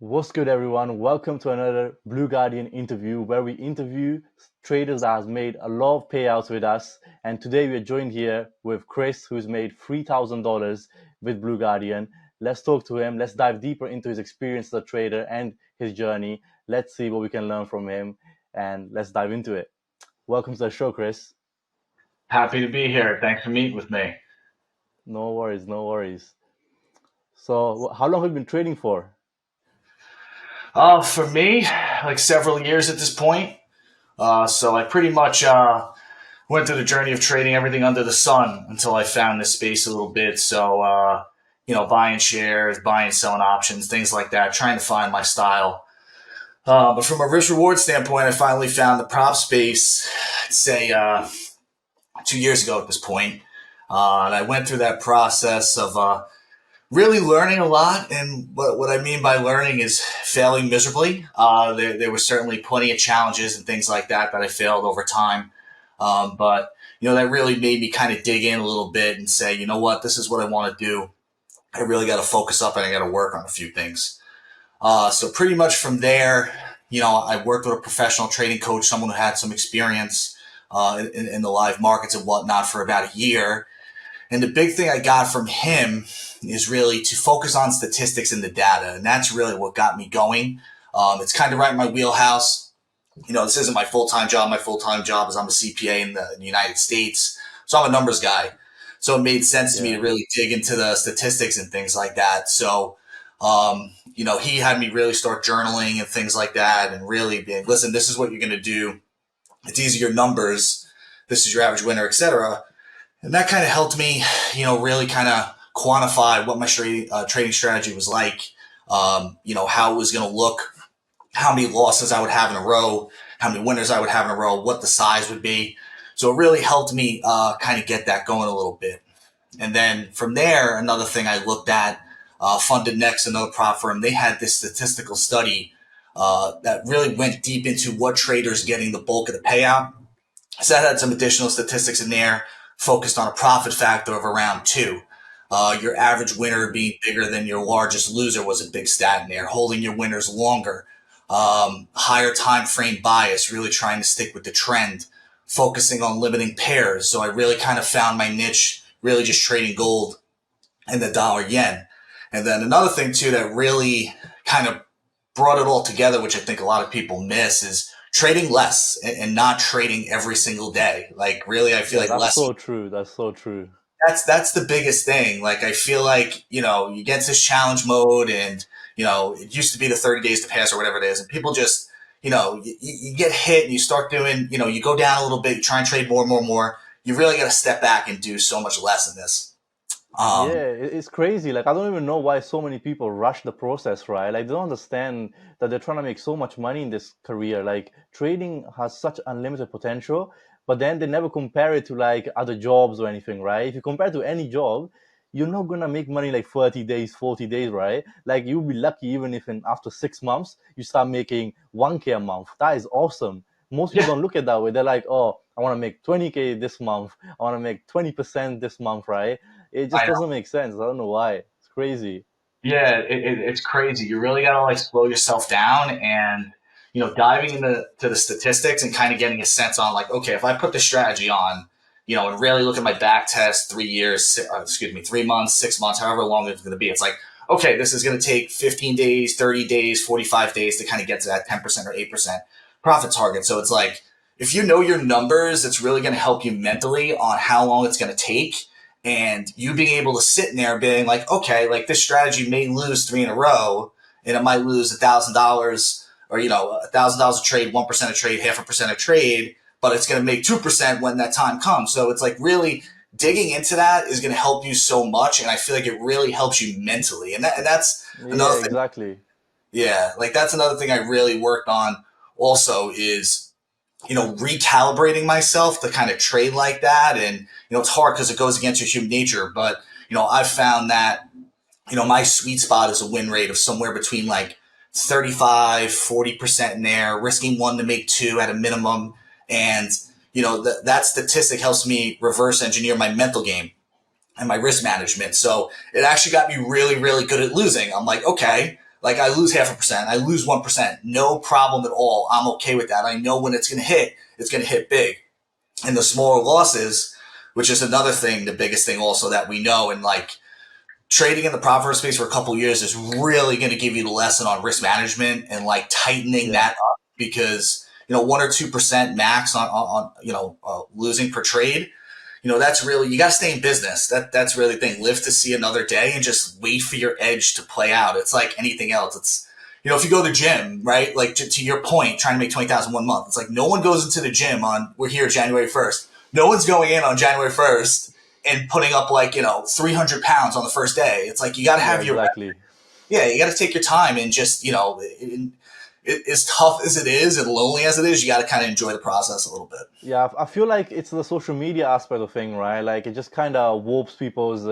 What's good, everyone? Welcome to another Blue Guardian interview where we interview traders that has made a lot of payouts with us. And today we are joined here with Chris, who's made $3,000 with Blue Guardian. Let's talk to him. Let's dive deeper into his experience as a trader and his journey. Let's see what we can learn from him, and let's dive into it. Welcome to the show, Chris. Happy to be here. Thanks for meeting with me. No worries, no worries. So, how long have you been trading for? For me, like several years at this point. So I pretty much went through the journey of trading everything under the sun until I found this space a little bit. So, buying shares, buying, selling options, things like that, trying to find my style. But from a risk reward standpoint, I finally found the prop space, I'd say 2 years ago at this point. And I went through that process of really learning a lot. And what I mean by learning is failing miserably. There were certainly plenty of challenges and things like that I failed over time. But that really made me kind of dig in a little bit and say, you know what, this is what I want to do. I really got to focus up and I got to work on a few things. So pretty much from there, I worked with a professional trading coach, someone who had some experience in the live markets and whatnot for about a year. And the big thing I got from him is really to focus on statistics and the data. And that's really what got me going. It's kind of right in my wheelhouse. This isn't my full-time job. My full-time job is I'm a CPA in the United States. So I'm a numbers guy. So it made sense to me Yeah. to really dig into the statistics and things like that. So, he had me really start journaling and things like that and really being, listen, this is what you're going to do. These are your numbers. This is your average winner, etc. And that kind of helped me, really kind of quantify what my trading strategy was like, how it was going to look, how many losses I would have in a row, how many winners I would have in a row, what the size would be. So it really helped me kind of get that going a little bit. And then from there, another thing I looked at, Funded Next, another prop firm, they had this statistical study that really went deep into what traders getting the bulk of the payout. So that had some additional statistics in there, focused on a profit factor of around 2. Your average winner being bigger than your largest loser was a big stat in there. Holding your winners longer, higher time frame bias, really trying to stick with the trend, focusing on limiting pairs. So I really kind of found my niche, really just trading gold and the dollar yen. And then another thing too that really kind of brought it all together, which I think a lot of people miss, is trading less and not trading every single day. Like really, I feel Yeah, like that's less. so true. That's so true. That's the biggest thing. Like I feel like you get this challenge mode, and it used to be the 30 days to pass or whatever it is, and people just you get hit and you start doing you go down a little bit, you try and trade more and more and more. You really got to step back and do so much less in this. Yeah, Um, it's crazy. Like, I don't even know why so many people rush the process, right? Like, they don't understand that they're trying to make so much money in this career. Like, trading has such unlimited potential, but then they never compare it to like other jobs or anything, right? If you compare it to any job, you're not gonna make money like 30 days, 40 days, right? Like, you'll be lucky even if in after 6 months you start making 1K a month. That is awesome. Most people yeah, don't look at that way. They're like, oh, I want to make 20K this month. I want to make 20% this month, right? It just I doesn't make sense. I don't know why. It's crazy. Yeah, it's crazy. You really got to like slow yourself down and diving into the statistics and kind of getting a sense on like, okay, if I put the strategy on, and really look at my back test 3 years, 3 months, 6 months, however long it's going to be. It's like, okay, this is going to take 15 days, 30 days, 45 days to kind of get to that 10% or 8% profit target. So it's like, if you know your numbers, it's really going to help you mentally on how long it's going to take, and you being able to sit in there being like, okay, like this strategy may lose 3 in a row, and it might lose $1,000 or $1,000 a trade, 1% a trade, 0.5% a trade, but it's going to make 2% when that time comes. So it's like really digging into that is going to help you so much, and I feel like it really helps you mentally, and that's Yeah, another thing. exactly. Yeah, like that's another thing I really worked on. Also, is recalibrating myself to kind of trade like that. And, it's hard because it goes against your human nature. But, I've found that, my sweet spot is a win rate of somewhere between like 35, 40% in there, risking 1 to make 2 at a minimum. And, that statistic helps me reverse engineer my mental game and my risk management. So it actually got me really, really good at losing. I'm like, okay, Like I lose 0.5%, I lose 1%, no problem at all. I'm okay with that. I know when it's going to hit big. And the smaller losses, which is another thing, the biggest thing also that we know, and like trading in the prop firm space for a couple of years is really going to give you the lesson on risk management and like tightening Yeah. that up because 1 or 2% max on losing per trade. That's really, you got to stay in business. That's really the thing. Live to see another day and just wait for your edge to play out. It's like anything else. It's if you go to the gym, right? Like to your point, trying to make 20,000 one month. It's like no one goes into the gym on we're here January 1st. No one's going in on January 1st and putting up like 300 pounds on the first day. It's like you got to Yeah, have your exactly. yeah, you got to take your time and just as tough as it is and lonely as it is, you got to kind of enjoy the process a little bit. Yeah, I feel like it's the social media aspect of thing, right? Like it just kind of warps people's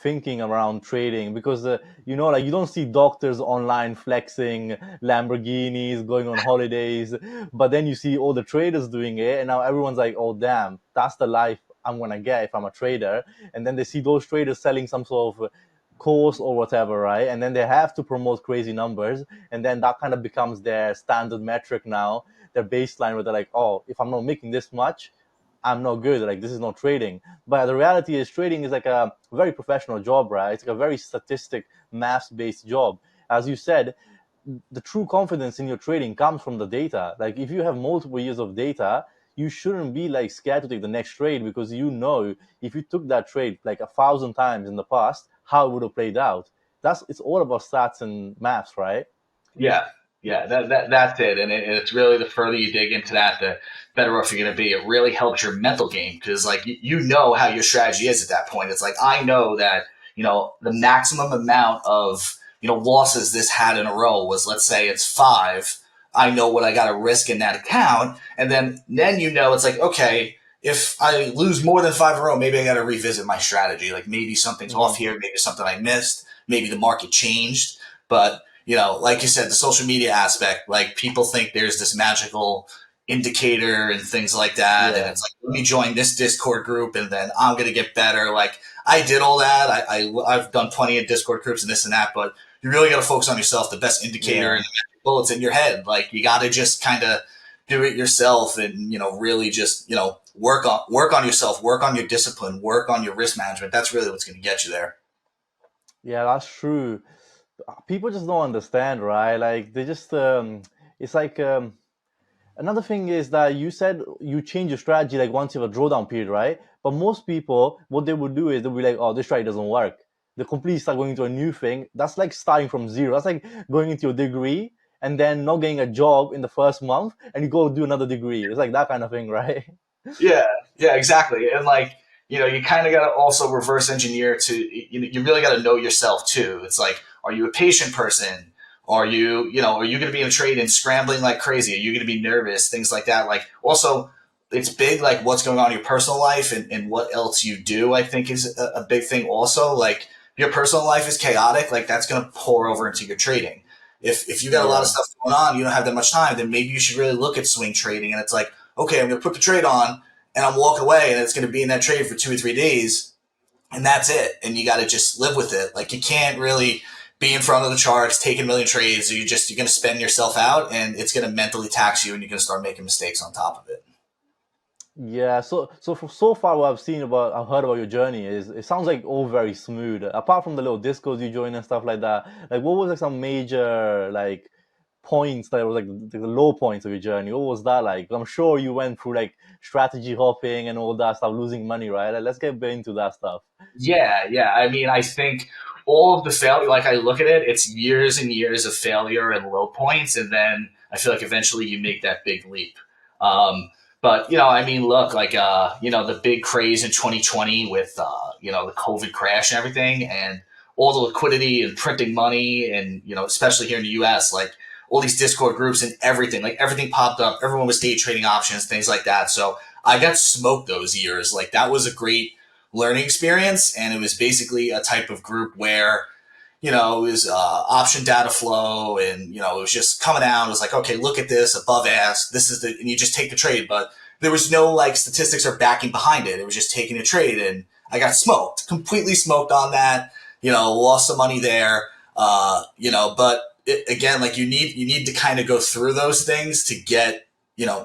thinking around trading because like you don't see doctors online flexing Lamborghinis, going on holidays, but then you see all the traders doing it, and now everyone's like, "Oh, damn, that's the life I'm gonna get if I'm a trader." And then they see those traders selling some sort of course or whatever, right? And then they have to promote crazy numbers, and then that kind of becomes their standard metric now, their baseline, where they're like, oh, if I'm not making this much, I'm not good. Like this is not trading. But the reality is, trading is like a very professional job, right? It's like a very statistic, math-based job. As you said, the true confidence in your trading comes from the data. Like if you have multiple years of data, you shouldn't be like scared to take the next trade because if you took that trade like 1,000 times in the past, how it would have played out. It's all about stats and maths, right? Yeah, yeah, that's it. And it's really the further you dig into that, the better off you're going to be. It really helps your mental game because, like, you know how your strategy is at that point. It's like, I know that, the maximum amount of, losses this had in a row was, let's say it's 5. I know what I got to risk in that account. And then, it's like, okay, if I lose more than 5 in a row, maybe I got to revisit my strategy. Like maybe something's off Hmm. here, maybe something I missed, maybe the market changed. But like you said, the social media aspect, like people think there's this magical indicator and things like that. And Yeah. it's like, let me join this Discord group and then I'm going to get better. Like I did all that. I've done plenty of Discord groups and this and that, but you really got to focus on yourself. The best indicator and Yeah. the magic bullets in your head. Like you got to just kind of do it yourself and, really just, work on yourself, work on your discipline, work on your risk management. That's really what's going to get you there. Yeah, that's true. People just don't understand, right? Like they just it's like another thing is that you said you change your strategy like once you have a drawdown period, right? But most people, what they would do is they'll be like, "Oh, this strategy doesn't work." They completely start going into a new thing. That's like starting from zero. That's like going into your degree and then not getting a job in the first month, and you go do another degree. It's like that kind of thing, right? Yeah, yeah, exactly. And like, you kind of got to also reverse engineer to, you really got to know yourself too. It's like, are you a patient person? Are you going to be in a trade and scrambling like crazy? Are you going to be nervous? Things like that. Like, also, it's big, like what's going on in your personal life and what else you do, I think is a big thing also. Like, your personal life is chaotic, like that's going to pour over into your trading. If you got a lot of Yeah. stuff going on, you don't have that much time, then maybe you should really look at swing trading. And it's like, okay, I'm going to put the trade on and I'm walking away and it's going to be in that trade for 2 or 3 days and that's it. And you got to just live with it. Like you can't really be in front of the charts, taking a million trades. Or you're going to spend yourself out and it's going to mentally tax you and you're going to start making mistakes on top of it. Yeah, so far what I've heard about your journey is it sounds like all very smooth. Apart from the little discos you join and stuff like that, like what was like some major like points that was like the low points of your journey? What was that like? I'm sure you went through like strategy hopping and all that stuff, losing money, right? Like, let's get a bit into that stuff. Yeah, yeah. I mean, I think all of the failure, like I look at it, it's years and years of failure and low points, and then I feel like eventually you make that big leap. But I mean, look, like the big craze in 2020 with the COVID crash and everything, and all the liquidity and printing money, and especially here in the U.S., like all these Discord groups and everything, like everything popped up. Everyone was day trading options, things like that. So I got smoked those years. Like that was a great learning experience. And it was basically a type of group where, it was option data flow and, it was just coming out. It was like, okay, look at this above ask. This is and you just take the trade. But there was no like statistics or backing behind it. It was just taking a trade. And I got smoked, completely smoked on that, lost some money there. But again, like you need to kind of go through those things to get,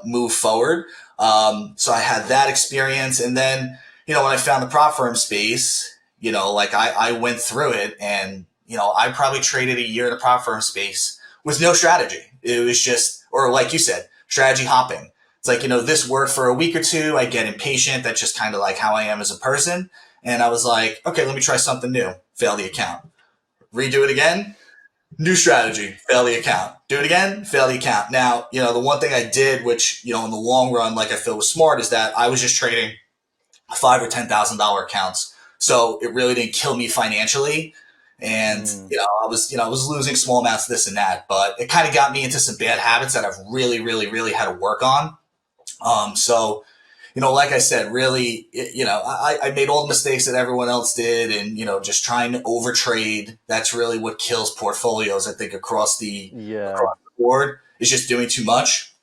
move forward. So I had that experience. And then, when I found the prop firm space, like I went through it, and, I probably traded a year in the prop firm space with no strategy. It was just, or like you said, strategy hopping. It's like, this worked for a week or two. I get impatient. That's just kind of like how I am as a person. And I was like, okay, let me try something new. Fail the account. Redo it again. New strategy. Fail the account. Do it again. Fail the account. Now, the one thing I did, which, in the long run, like I feel was smart, is that I was just trading $5,000 or $10,000 accounts. So it really didn't kill me financially. And, Mm. I was losing small amounts of this and that, but it kind of got me into some bad habits that I've really, really, really had to work on. So, like I said, really, I made all the mistakes that everyone else did, and, just trying to overtrade. That's really what kills portfolios, I think, Yeah. across the board, is just doing too much.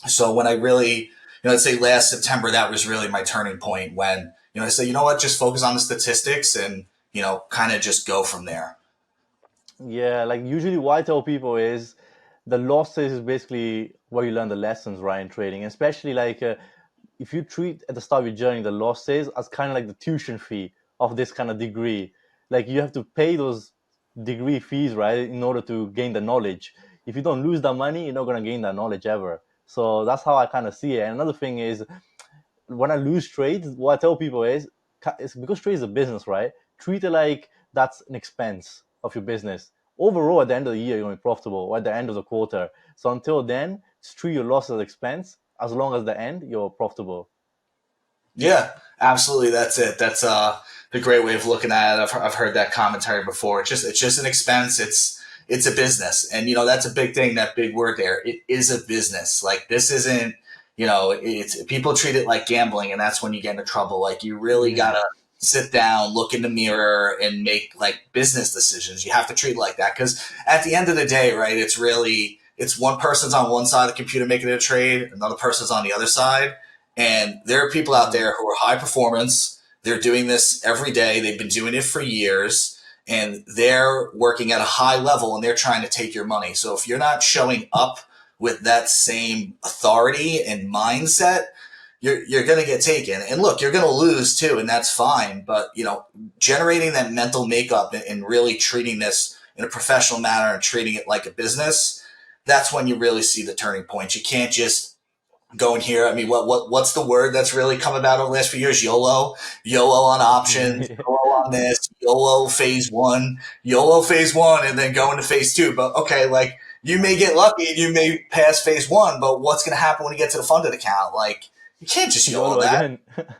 So when I really, I'd say last September, that was really my turning point when, I said, you know what, just focus on the statistics and, kind of just go from there. Yeah, like usually what I tell people is the losses is basically where you learn the lessons, right, in trading. Especially like if you treat at the start of your journey the losses as kind of like the tuition fee of this kind of degree, like you have to pay those degree fees, right, in order to gain the knowledge. If you don't lose that money, you're not gonna gain that knowledge ever. So that's how I kind of see it. And another thing is when I lose trades, what I tell people is, it's because trade is a business, right? Treat it like that's an expense of your business. Overall, at the end of the year, you're going to be profitable, or at the end of the quarter. So until then, just treat your loss as expense. As long as the end, you're profitable. Yeah, absolutely. That's it. That's the great way of looking at it. I've heard that commentary before. It's just an expense. It's a business, and that's a big thing. That big word there. It is a business. Like this isn't. It's people treat it like gambling, and that's when you get into trouble. Like you really Mm. gotta sit down, look in the mirror, and make like business decisions. You have to treat it like that because at the end of the day, right? It's one person's on one side of the computer making a trade, another person's on the other side, and there are people out Mm. there who are high performance. They're doing this every day. They've been doing it for years, and they're working at a high level, and they're trying to take your money. So if you're not showing up with that same authority and mindset, you're going to get taken. And look, you're going to lose too, and that's fine. But generating that mental makeup and really treating this in a professional manner and treating it like a business, that's when you really see the turning point. You can't just going here. I mean, what's the word that's really come about over the last few years? YOLO on options, YOLO on this, YOLO phase one, and then go into phase two. But okay, like you may get lucky and you may pass phase one, but what's going to happen when you get to the funded account? Like you can't just YOLO YOLO that. again.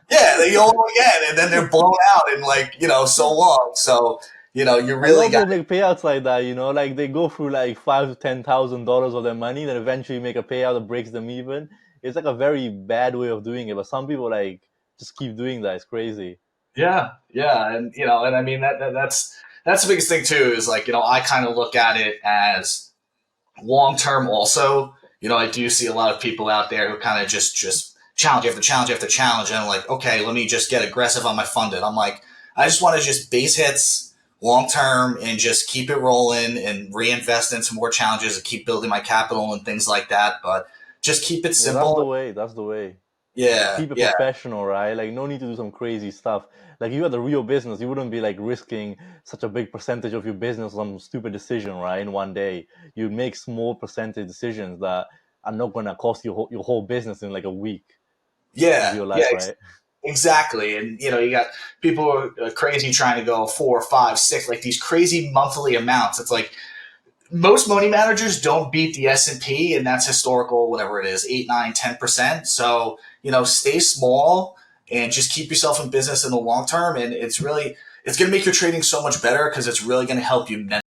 Yeah, they YOLO again, and then they're blown out in like so long. So you A lot really of got people make payouts like that, like they go through like $5,000 to $10,000 of their money, then eventually make a payout that breaks them even. It's like a very bad way of doing it, but some people like just keep doing that. It's crazy. Yeah, yeah, and and I mean that's the biggest thing too. Is like I kind of look at it as long term. Also, I do see a lot of people out there who kind of just challenge after challenge after challenge, and I'm like, okay, let me just get aggressive on my funded. I'm like, I just want to just base hits long term and just keep it rolling and reinvest in some more challenges and keep building my capital and things like that. But just keep it Yeah, that's the simple. way. That's the way. Yeah, Keep it yeah. professional, right? Like no need to do some crazy stuff. Like you had a real business, you wouldn't be like risking such a big percentage of your business on some stupid decision, right? In one day, you make small percentage decisions that are not gonna cost you your whole business in like a week in Yeah, real yeah, life, right? exactly. And you got people who are crazy trying to go four, five, six, like these crazy monthly amounts. It's like most money managers don't beat the S&P, and that's historical, whatever it is, 8, 9, 10%. So stay small and just keep yourself in business in the long term, and it's going to make your trading so much better because it's really going to help you mentally